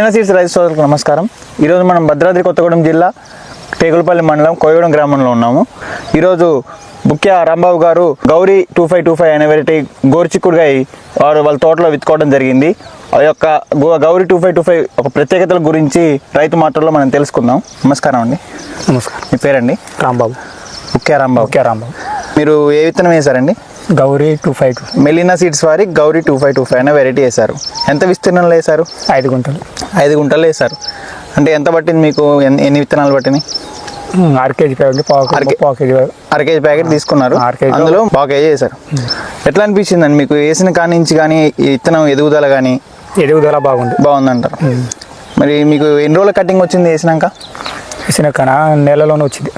Melina seeds రైతు సోదరులకు నమస్కారం. ఈరోజు మనం భద్రాద్రి కొత్తగూడెం జిల్లా టేకులపల్లి మండలం కోయగూడెం గ్రామంలో ఉన్నాము. ఈరోజు ముఖ్య రాంబాబు గారు గౌరీ 2525 అనే వెరైటీ గోరుచిక్కుడుకాయ వాళ్ళ తోటలో విత్తుకోవడం జరిగింది. ఆ యొక్క గౌరీ 2525 ఒక ప్రత్యేకతల గురించి రైతు మాటల్లో మనం తెలుసుకుందాం. నమస్కారం అండి. నమస్కారం. మీ పేరండి? రాంబాబు. ముఖ్య రాంబాబు. మీరు ఏ విత్తనం వేశారండి? గౌరీ 252. మెలీనా సీడ్స్ వారి గౌరీ 2525 అనే వెరైటీ వేశారు. ఎంత విస్తీర్ణంలో వేశారు? 5 గుంటలు. 5 గుంటలు వేశారు. అంటే ఎంత పట్టింది మీకు? ఎన్ని విత్తనాలు పట్టినాయి? అర కేజీ అర కేజీ ప్యాకెట్ తీసుకున్నారు, అందులో పావు కేజీ వేశారు. ఎట్లా అనిపించిందండి మీకు వేసిన కాడి నుంచి? కానీ ఈ విత్తనం ఎదుగుదల బాగుందంటారు. మరి మీకు ఎన్ని రోజుల కటింగ్ వచ్చింది వేసినాక? నెలలోనే వచ్చింది.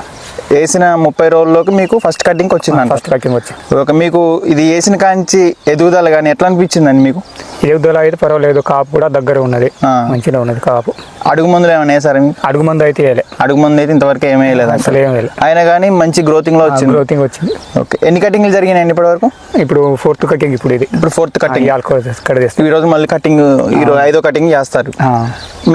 వేసిన 30 రోజుల్లోకి మీకు ఫస్ట్ కటింగ్ వచ్చింది. ఒక మీకు ఇది వేసిన కాంచి ఎదుగుదల కానీ ఎట్లా అనిపించిందండి మీకు? ఎదుగుదల అయితే పర్వాలేదు, కాపు కూడా దగ్గర ఉన్నది, మంచిగా ఉన్నది కాపు. అడుగు మందులు ఏమైనా వేసారా? అడుగు మందు అయితే అడుగు మందు అయితే ఇంతవరకు ఏమీ వేయలేదు అసలు. ఏం వేయలేదు. అయినా కానీ మంచి గ్రోతింగ్ లో వచ్చింది. ఓకే, ఎన్ని కటింగ్లు జరిగినాయండి ఇప్పటి వరకు? ఇప్పుడు 4th కటింగ్. ఇప్పుడు 4th కటింగ్. ఈ రోజు మళ్ళీ కటింగ్, ఈరోజు 5వ కటింగ్ చేస్తారు.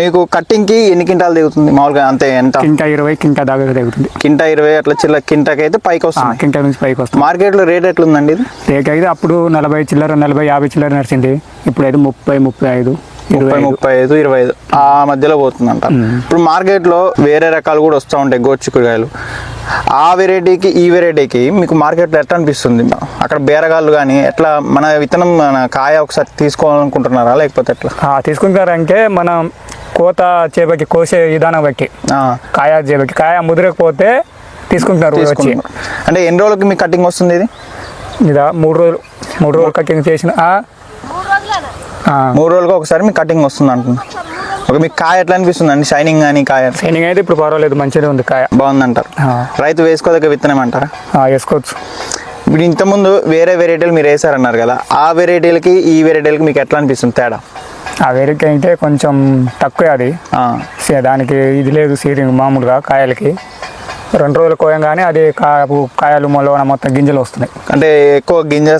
మీకు కటింగ్ కి ఎన్ని కింటాలు దిగుతుంది మామూలుగా? అంతే ఎంత? కింటా 20 దాకా దిగుతుంది. కింటా 20 అట్లా చిల్ల కింటాకి అయితే పైకి వస్తుంది. కింటా నుంచి పైకి వస్తుంది. మార్కెట్ లో రేట్ ఎట్లుందండి ఇది? రేట్ అయితే అప్పుడు 40 చిల్లర, 40, 50 చిల్లర నడిచింది. ఇప్పుడు అయితే 30, 35, 25 ఆ మధ్యలో పోతుందంట. ఇప్పుడు మార్కెట్ లో వేరే రకాలు కూడా వస్తూ ఉంటాయి గోరుచిక్కుడుకాయలు. ఆ వెరైటీకి ఈ వెరైటీకి మీకు మార్కెట్లో ఎట్లా అనిపిస్తుంది? అక్కడ బేరగాళ్ళు కానీ ఎట్లా మన విత్తనం మన కాయ ఒకసారి తీసుకోవాలనుకుంటున్నారా లేకపోతే ఎట్లా తీసుకుంటారంటే మనం కోత చేపకి కోసే విధానం బట్టి కాయ చేపకి కాయ ముదిరకపోతే తీసుకుంటున్నారు. అంటే ఎన్ని రోజులకి మీకు కటింగ్ వస్తుంది ఇది? 3 రోజులు కటింగ్ చేసిన 3 రోజులకు ఒకసారి మీకు కటింగ్ వస్తుంది అంటున్నా. ఓకే, మీకు కాయ ఎట్లా అనిపిస్తుంది అండి? షైనింగ్ కానీ షైనింగ్ అయితే ఇప్పుడు పర్వాలేదు, మంచిగా ఉంది కాయ, బాగుందంటారు. రైతు వేసుకోదగ్గ విత్తనం అంటారా? వేసుకోవచ్చు. ఇప్పుడు ఇంతకుముందు వేరే వెరైటీలు మీరు వేసారన్నారు కదా, ఆ వెరైటీలకి ఈ వెరైటీలకి మీకు ఎట్లా అనిపిస్తుంది తేడా? ఆ వెరైటీ అయితే కొంచెం తక్కువ, అది దానికి ఇది లేదు సీరింగ్. మామూలుగా కాయలకి 2 రోజులు కోయంగానే అది కాయలు మొలవన మొత్తం గింజలు వస్తున్నాయి. అంటే ఎక్కువ గింజ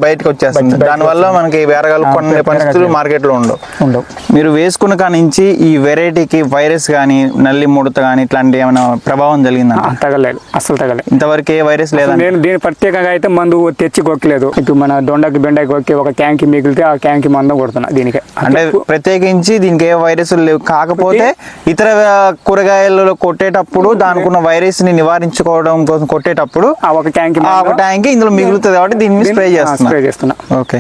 బయటకు వచ్చేస్తుంది. దానివల్ల మనకి వేరగాలు కొన్ని పరిస్థితులు మార్కెట్లో ఉండవు. మీరు వేసుకున్న కాడి నుంచి ఈ వెరైటీకి వైరస్ కానీ నల్లి ముడత కానీ ఇట్లాంటి ఏమైనా ప్రభావం జరిగిందా? తగలేదు, అసలు తగలేదు. ఇంతవరకు ఏ వైరస్ లేదా? నేను దీని ప్రత్యేకంగా అయితే మందు తెచ్చి కొక్కలేదు. ఇప్పుడు మన దొండకి బెండకి కొక్కి ఒక ట్యాంక్ మిగిలితే ఆ ట్యాంక్ మందు కొడుతున్నా దీనికి. అంటే ప్రత్యేకించి దీనికి ఏ వైరస్ లేవు. కాకపోతే ఇతర కూరగాయలలో కొట్టేటప్పుడు దానికి వైరస్ ని నివారించుకోవడం కోసం కొట్టేటప్పుడు ఒక ట్యాంక్ ఇందులో మిగులుతుంది కాబట్టి దీన్ని స్ప్రే చేస్తున్నా. ఓకే,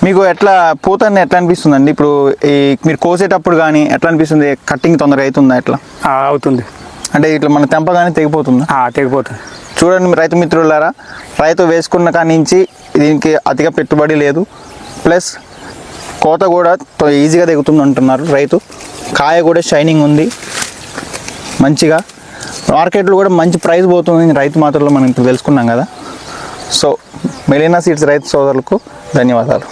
మీకు ఎట్లా పూతని ఎట్లా అనిపిస్తుంది అండి? ఇప్పుడు ఈ మీరు కోసేటప్పుడు కానీ ఎట్లా అనిపిస్తుంది? కట్టింగ్ తొందరగా అవుతుందా? ఎట్లా అవుతుంది అంటే ఇట్లా మన తెంపగానే తెగిపోతుందా? తెగిపోతుంది. చూడండి రైతు మిత్రులారా, రైతు వేసుకున్న కాడి నుంచి దీనికి అతిగా పెట్టుబడి లేదు, ప్లస్ కోత కూడా ఈజీగా దిగుతుంది అంటున్నారు రైతు. కాయ కూడా షైనింగ్ ఉంది మంచిగా. మార్కెట్లో కూడా మంచి ప్రైస్ పోతుంది రైతు మాటల్లో మనం ఇప్పుడు తెలుసుకున్నాం కదా. సో మెలీనా సీడ్స్ రైతు సోదరులకు ధన్యవాదాలు.